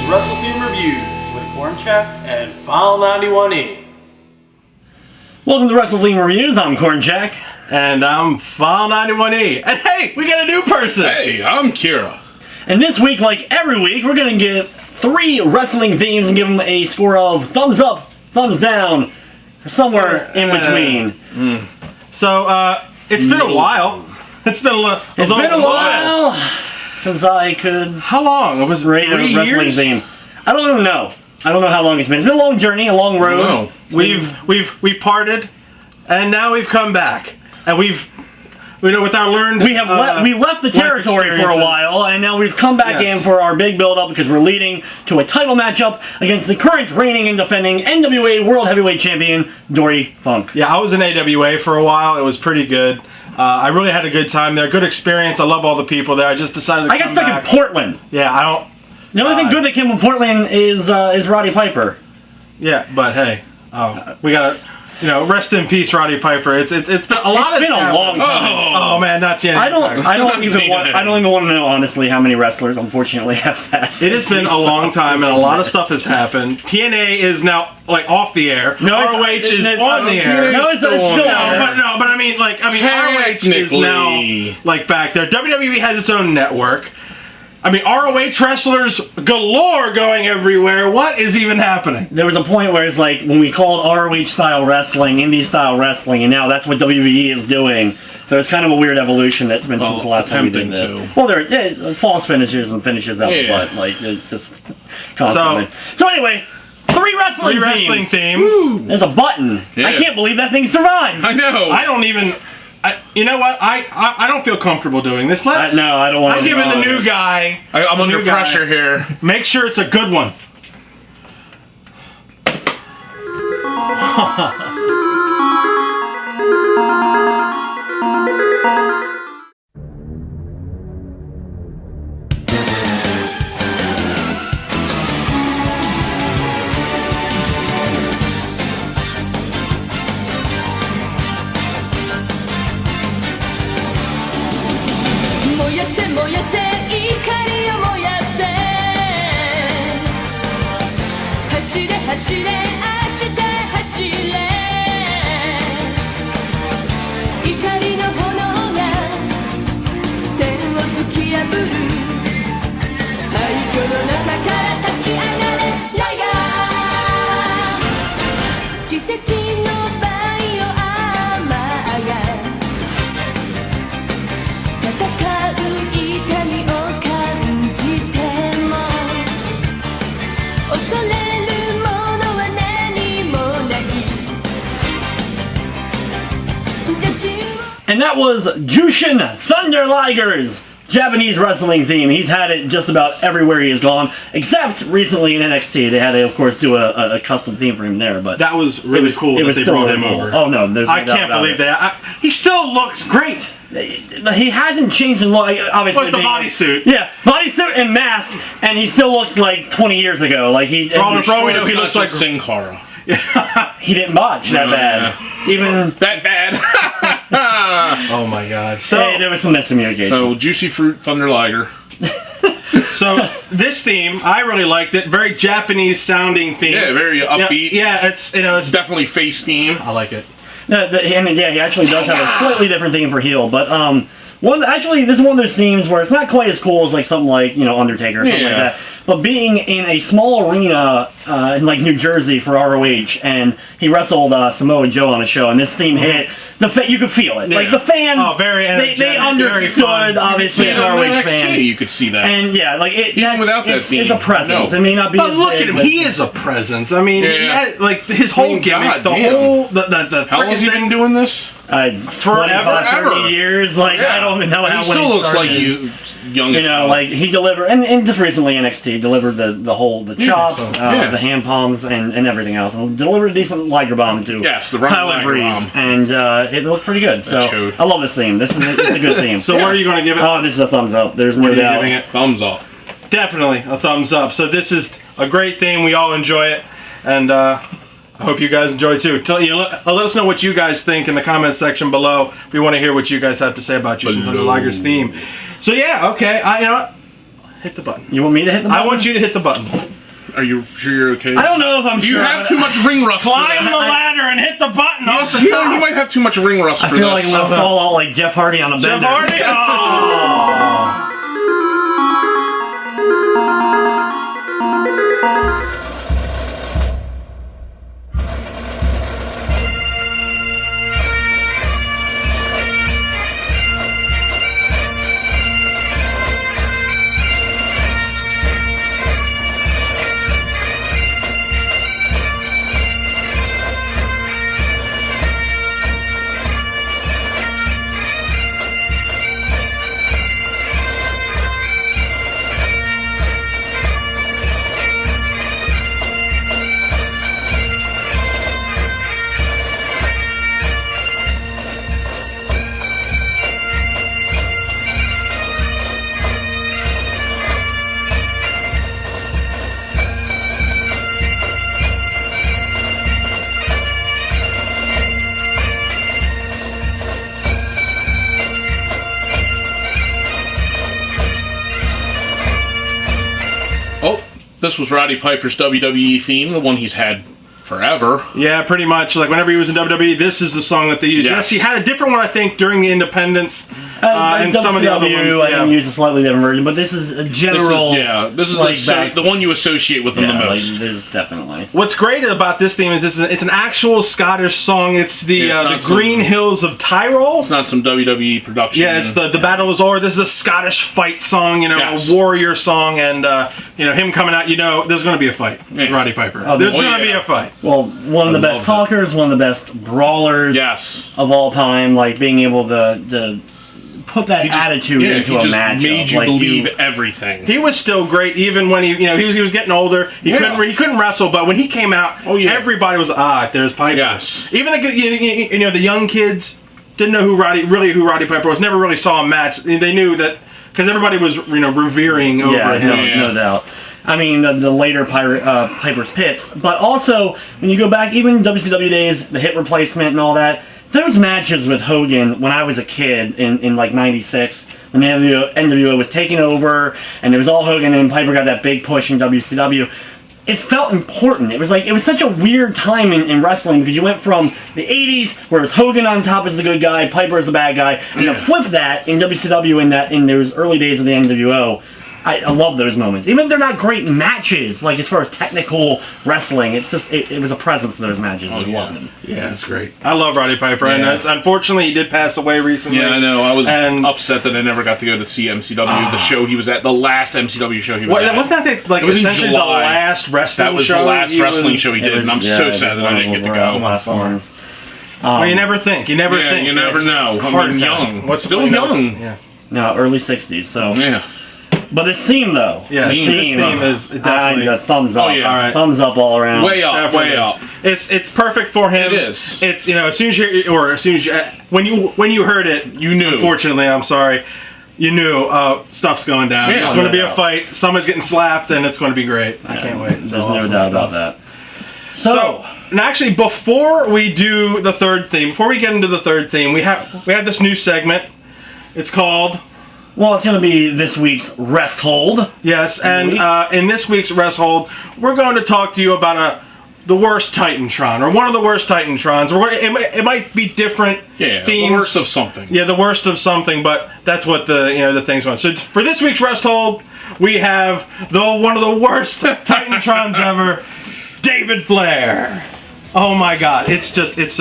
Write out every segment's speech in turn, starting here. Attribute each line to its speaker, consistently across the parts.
Speaker 1: Wrestle Theme Reviews with Corn Check and File 91E.
Speaker 2: Welcome to Wrestle Theme Reviews. I'm Corn Check.
Speaker 1: And I'm File 91E. And hey, we got a new person!
Speaker 3: Hey, I'm Kira.
Speaker 2: And this week, like every week, we're going to get 3 wrestling themes and give them a score of thumbs up, thumbs down, or somewhere in between.
Speaker 1: So, it's been a while. It's been a while
Speaker 2: since I could
Speaker 1: How long? It was
Speaker 2: rate a
Speaker 1: 3
Speaker 2: wrestling
Speaker 1: years?
Speaker 2: theme. I don't even know. I don't know how long it's been. It's been a long journey, a long road.
Speaker 3: No.
Speaker 1: We've parted, and now we've come back, and with our learned
Speaker 2: We left the territory for a while, and now we've come back in for our big build-up because we're leading to a title matchup against the current reigning and defending NWA World Heavyweight Champion, Dory Funk.
Speaker 1: Yeah, I was in AWA for a while. It was pretty good. I really had a good time there. Good experience. I love all the people there. I just decided to
Speaker 2: I got stuck in Portland.
Speaker 1: Yeah, I don't...
Speaker 2: The only thing good that came from Portland is Roddy Piper.
Speaker 1: Yeah, but hey, we gotta, rest in peace, Roddy Piper. It's been a lot.
Speaker 2: It's been a long time.
Speaker 1: Oh man, not TNA.
Speaker 2: I don't even want to know honestly how many wrestlers unfortunately have passed.
Speaker 1: It has been a long time, and a lot of stuff has happened. TNA is now off the air.
Speaker 2: No,
Speaker 1: ROH is on the air.
Speaker 2: No, it's still on there.
Speaker 1: But I mean, ROH is now back there. WWE has its own network. I mean, ROH wrestlers galore going everywhere. What is even happening?
Speaker 2: There was a point where it's like when we called ROH style wrestling, indie style wrestling, and now that's what WWE is doing. So it's kind of a weird evolution that's been since the last time we did this. Well, there is false finishes and finishes out the butt. It's just constantly. So anyway, 3 wrestling themes.
Speaker 1: Woo.
Speaker 2: There's a button.
Speaker 3: Yeah.
Speaker 2: I can't believe that thing survived.
Speaker 3: I know.
Speaker 1: I don't even... you know what? I don't feel comfortable doing this.
Speaker 2: No, I don't want to.
Speaker 1: I'm giving the new guy...
Speaker 3: I'm under pressure here.
Speaker 1: Make sure it's a good one.
Speaker 2: And that was Jushin Thunder Liger's Japanese wrestling theme. He's had it just about everywhere he has gone, except recently in NXT. They had to, of course, do a custom theme for him there, but
Speaker 1: that was really cool that they brought him over.
Speaker 2: Oh no, there's no
Speaker 1: I can't believe that. He still looks great.
Speaker 2: He hasn't changed in look. Obviously,
Speaker 1: what's the bodysuit?
Speaker 2: Yeah, bodysuit and mask, and he still looks like 20 years ago. Like he
Speaker 3: looks like Sin Cara.
Speaker 2: He didn't botch that bad.
Speaker 3: Yeah.
Speaker 2: Even
Speaker 3: that bad.
Speaker 1: Oh my God! So
Speaker 2: hey, there was some miscommunication.
Speaker 3: So Juicy Fruit Thunder Liger.
Speaker 1: So this theme, I really liked it. Very Japanese sounding theme.
Speaker 3: Yeah, very upbeat.
Speaker 1: Yeah, it's
Speaker 3: definitely face theme.
Speaker 1: I like it.
Speaker 2: And yeah, he actually does have a slightly different theme for heel, but this is one of those themes where it's not quite as cool as something like Undertaker or something like that. But being in a small arena in New Jersey for ROH, and he wrestled Samoa Joe on a show, and this theme hit. You could feel it.
Speaker 1: Yeah.
Speaker 2: The fans,
Speaker 1: very
Speaker 2: they understood, obviously, as ROH fans.
Speaker 3: You could see that.
Speaker 2: And yeah,
Speaker 3: even without that theme,
Speaker 2: it's a presence.
Speaker 3: No.
Speaker 2: It may not be.
Speaker 1: But
Speaker 2: as
Speaker 1: look
Speaker 2: big,
Speaker 1: at him. He is a presence. I mean, his whole gimmick,
Speaker 3: How long has he been doing this?
Speaker 1: Forever,
Speaker 2: 30 years. I don't even know how.
Speaker 3: He still looks like he's young.
Speaker 2: He delivered, and just recently NXT delivered the chops, the hand palms, and everything else, and delivered a decent Liger bomb too.
Speaker 3: Yes, the
Speaker 2: Tyler Breeze, and it looked pretty good. So I love this theme. This is a good theme.
Speaker 1: So what are you going to give it?
Speaker 2: Oh, this is a thumbs up. There's no doubt.
Speaker 1: Giving it?
Speaker 3: Thumbs up.
Speaker 1: Definitely a thumbs up. So this is a great theme. We all enjoy it, and I hope you guys enjoy it too. Let us know what you guys think in the comments section below. We want to hear what you guys have to say about Jushin Thunder Liger's theme. So yeah, okay. You know what? Hit the button.
Speaker 2: You want me to hit the button?
Speaker 1: I want you to hit the button.
Speaker 3: Are you sure you're okay?
Speaker 2: I don't know if I'm
Speaker 3: Do
Speaker 2: sure.
Speaker 3: you have too much ring rust?
Speaker 1: Climb the ladder and hit the button off the
Speaker 3: You
Speaker 1: top.
Speaker 3: might have too much ring rust
Speaker 2: I
Speaker 3: for
Speaker 2: feel
Speaker 3: this.
Speaker 2: like I'm gonna fall out like Jeff Hardy on a bender.
Speaker 1: Jeff Hardy? Oh.
Speaker 3: Oh, this was Roddy Piper's WWE theme, the one he's had forever.
Speaker 1: Yeah, pretty much. Like whenever he was in WWE, this is the song that they used. Yes, he had a different one, I think, during the Independence and some of the other ones.
Speaker 2: I didn't use a slightly different version, but this is a general.
Speaker 3: This is the one you associate with him the most.
Speaker 2: Like, there's definitely.
Speaker 1: What's great about this theme is it's an actual Scottish song. It's the Green Hills of Tyrol.
Speaker 3: It's not some WWE production.
Speaker 1: Yeah, it's the Battle is Over. This is a Scottish fight song, a warrior song, and him coming out. There's going to be a fight with Roddy Piper. There's going to be a fight.
Speaker 2: Well, one of the best talkers, one of the best brawlers of all time, like being able to put that attitude into a match.
Speaker 3: Made you believe everything.
Speaker 1: He was still great, even when he was getting older. He couldn't wrestle, but when he came out, everybody was there's Piper.
Speaker 3: Yes.
Speaker 1: Even the young kids didn't know who Roddy Piper was. Never really saw a match. They knew that because everybody was revering over him.
Speaker 2: No doubt. I mean, the later Piper's Pits, but also when you go back, even WCW days, the hip replacement and all that. Those matches with Hogan when I was a kid in like '96, when the NWO was taking over, and it was all Hogan and Piper got that big push in WCW. It felt important. It was such a weird time in wrestling because you went from the '80s where it was Hogan on top as the good guy, Piper as the bad guy, and to flip that in WCW in those early days of the NWO. I love those moments. Even if they're not great matches, like as far as technical wrestling, it's just it was a presence in those matches. I loved them.
Speaker 1: Yeah, it's great. I love Roddy Piper, and unfortunately he did pass away recently.
Speaker 3: Yeah, I know. I was upset that I never got to go to see MCW, the show he was at, the last MCW show he was at.
Speaker 1: Wasn't that essentially the last wrestling show?
Speaker 3: That was the last wrestling show he did, and I'm so sad that I didn't get to go.
Speaker 2: Last ones.
Speaker 1: Well, you never think. You never think.
Speaker 3: You never know. I'm young.
Speaker 1: What's
Speaker 3: still young?
Speaker 1: Yeah.
Speaker 2: No, early '60s. So.
Speaker 3: Yeah.
Speaker 2: But this theme, though.
Speaker 1: Yeah, this theme is definitely
Speaker 2: a thumbs up.
Speaker 3: Oh, yeah.
Speaker 1: All right.
Speaker 2: Thumbs up all around.
Speaker 3: Way up,
Speaker 1: definitely.
Speaker 3: way up.
Speaker 1: It's perfect for him.
Speaker 3: It is.
Speaker 1: It's as soon as you when you heard it,
Speaker 3: you knew.
Speaker 1: Unfortunately, I'm sorry. You knew stuff's going down.
Speaker 3: Yeah,
Speaker 1: There's going to be a fight. Someone's getting slapped, and it's going to be great. I can't wait.
Speaker 2: There's no doubt about that.
Speaker 1: So, and actually, before we do the third theme, before we get into the third theme, we have this new segment. It's called.
Speaker 2: Well, it's going to be this week's Rest Hold.
Speaker 1: Yes, and in this week's Rest Hold, we're going to talk to you about the worst Titantron, or one of the worst Titantrons. It might be different themes.
Speaker 3: The worst of something.
Speaker 1: Yeah, the worst of something, but that's what the things want. So for this week's Rest Hold, we have one of the worst Titantrons ever, David Flair. Oh my God, it's so it's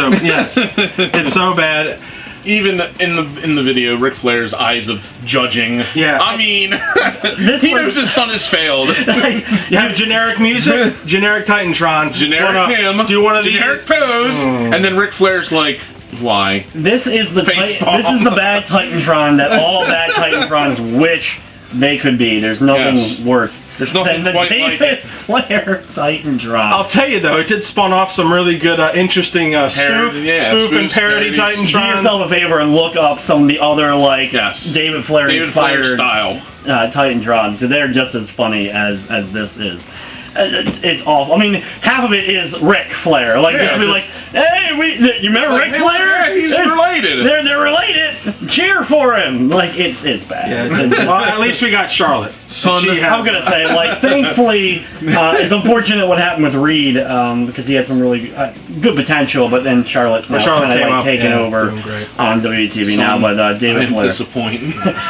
Speaker 1: so bad.
Speaker 3: Even in the video, Ric Flair's eyes of judging.
Speaker 1: Yeah.
Speaker 3: I mean, he knows his son has failed.
Speaker 1: You have generic music, generic Titantron.
Speaker 3: Generic him.
Speaker 1: Do one of
Speaker 3: generic pose. And then Ric Flair's like, why?
Speaker 2: This is the bad Titantron that all bad Titantrons wish they could be. There's nothing worse than the David Flair Titantron.
Speaker 1: I'll tell you though, it did spawn off some really good, interesting spoof and parody Titantrons.
Speaker 2: Do yourself a favor and look up some of the other David Flair inspired
Speaker 3: style
Speaker 2: Titantrons, because they're just as funny as this is. It's awful. I mean, half of it is Ric Flair. Just be like, hey, you remember Ric Flair?
Speaker 3: Yeah, he's related.
Speaker 2: They're related. Cheer for him. It's bad.
Speaker 1: Yeah. Well, at least we got Charlotte.
Speaker 3: Son,
Speaker 1: She has-
Speaker 2: I'm gonna say, like, thankfully, it's unfortunate what happened with Reed because he had some really good potential, but then Charlotte's now
Speaker 1: Charlotte
Speaker 2: kind of
Speaker 1: came
Speaker 2: like
Speaker 1: up,
Speaker 2: taking
Speaker 1: yeah,
Speaker 2: over
Speaker 1: doing great.
Speaker 2: on WTV now. But David
Speaker 3: I'm
Speaker 2: Flair,
Speaker 3: disappointed.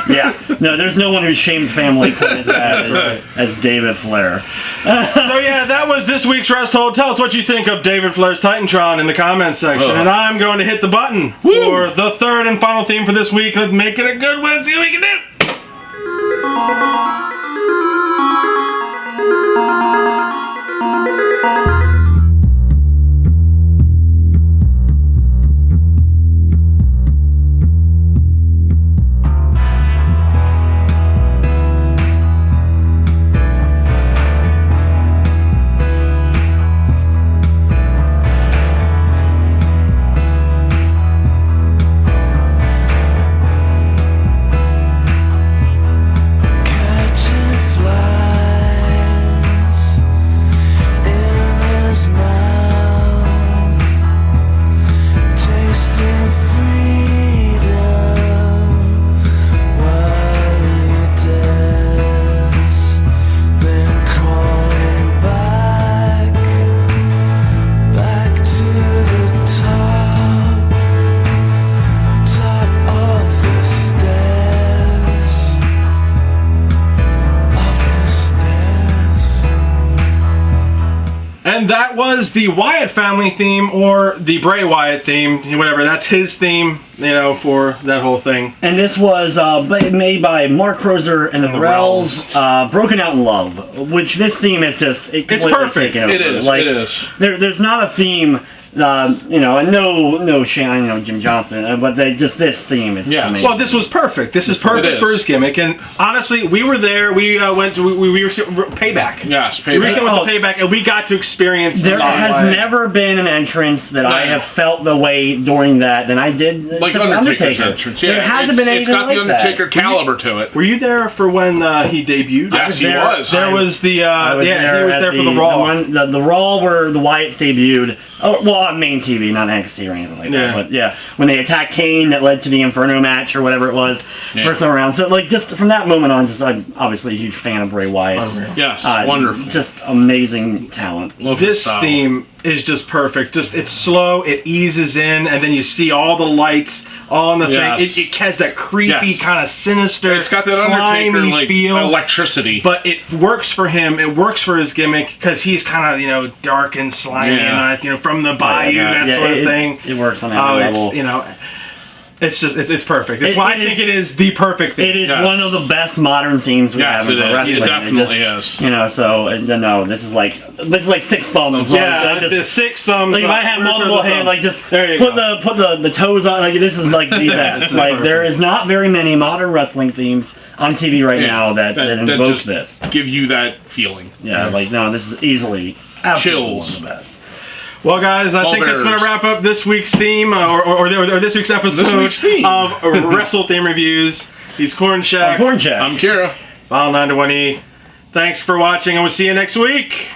Speaker 2: yeah, no, there's no one who's shamed family quite as bad as David Flair.
Speaker 1: So yeah, that was this week's Wrestle. Tell us what you think of David Flair's Titantron in the comments section.
Speaker 3: Ugh.
Speaker 1: And I'm going to hit the button for the third and final theme for this week. Let's make it a good one. See what we can do.
Speaker 4: Catching flies in his mouth, tasting freedom while he does, then crawling back to the top of the stairs.
Speaker 1: And that was the Wyatt family theme, or the Bray Wyatt theme, whatever. That's his theme, for that whole thing.
Speaker 2: And this was made by Mark Roser and the Rells, Broken Out in Love, which this theme is just completely
Speaker 1: perfect.
Speaker 2: taken over.
Speaker 3: It is.
Speaker 2: Like,
Speaker 3: It is.
Speaker 2: There's not a theme, and no shame, Jim Johnston, but this theme is
Speaker 3: Yeah.
Speaker 2: amazing.
Speaker 1: Well, this was perfect. This is perfect
Speaker 3: It is.
Speaker 1: for his gimmick. And honestly, we were there. We went to we were Payback.
Speaker 3: Yes,
Speaker 1: We recently
Speaker 3: payback.
Speaker 1: went to Payback, and we got to experience.
Speaker 2: There
Speaker 1: the
Speaker 2: has
Speaker 1: Wyatt.
Speaker 2: never been an entrance that I
Speaker 3: No.
Speaker 2: have felt the way during that than I did
Speaker 3: Like
Speaker 2: except for
Speaker 3: Undertaker's entrance. Yeah,
Speaker 2: there hasn't been
Speaker 3: it's
Speaker 2: anything
Speaker 3: got the
Speaker 2: like that.
Speaker 3: Undertaker caliber to it.
Speaker 1: Were you there for when he debuted?
Speaker 3: Yes, he
Speaker 2: there.
Speaker 3: was.
Speaker 1: There was the
Speaker 2: I was
Speaker 1: he was
Speaker 2: at
Speaker 1: there for the Raw.
Speaker 2: The Raw where the Wyatts debuted. Oh, well, on main TV, not NXT or anything like
Speaker 1: Yeah.
Speaker 2: that. But yeah, when they attacked Kane, that led to the Inferno match or whatever it was,
Speaker 3: Yeah.
Speaker 2: first time around. So like just from that moment on, I'm obviously a huge fan of Bray Wyatt.
Speaker 1: Unreal.
Speaker 3: Yes, wonderful.
Speaker 2: Just amazing talent.
Speaker 3: Love his
Speaker 1: This
Speaker 3: style.
Speaker 1: theme is just perfect. Just it's slow, it eases in, and then you see all the lights on the
Speaker 3: Yes.
Speaker 1: thing. It has that creepy
Speaker 3: Yes.
Speaker 1: kind of sinister,
Speaker 3: It's got that Undertaker
Speaker 1: slimy
Speaker 3: like
Speaker 1: feel.
Speaker 3: electricity.
Speaker 1: But it works for him. It works for his gimmick because he's kind of dark and slimy,
Speaker 3: Yeah.
Speaker 1: and from the bayou, that sort of thing.
Speaker 2: It works on every level.
Speaker 1: It's just it's perfect. It's why I think it is the perfect thing.
Speaker 2: It is
Speaker 3: Yes.
Speaker 2: one of the best modern themes we
Speaker 3: Yes,
Speaker 2: have in
Speaker 3: it
Speaker 2: pro
Speaker 3: is.
Speaker 2: wrestling.
Speaker 3: It definitely is.
Speaker 2: No, this is like six thumbs.
Speaker 1: Yeah,
Speaker 2: Like,
Speaker 1: the six thumbs.
Speaker 2: Like if I have
Speaker 1: Where's
Speaker 2: multiple
Speaker 1: the
Speaker 2: hands,
Speaker 1: thumb?
Speaker 2: like just
Speaker 1: There you
Speaker 2: put
Speaker 1: go.
Speaker 2: the toes on. Like this is like the best.
Speaker 1: is
Speaker 2: Like
Speaker 1: perfect.
Speaker 2: there is not very many modern wrestling themes on TV right now that invoke
Speaker 3: just
Speaker 2: this.
Speaker 3: give you that feeling.
Speaker 2: Yeah, like no, this is easily absolutely
Speaker 3: Chills.
Speaker 2: one of the best.
Speaker 1: Well, guys, I think that's going to wrap up this week's theme, or this week's episode
Speaker 3: This week's theme.
Speaker 1: of Wrestle Theme Reviews. He's Corn Shack.
Speaker 2: Corn Jack.
Speaker 3: I'm Kira.
Speaker 1: File 9 to 1E. Thanks for watching, and we'll see you next week.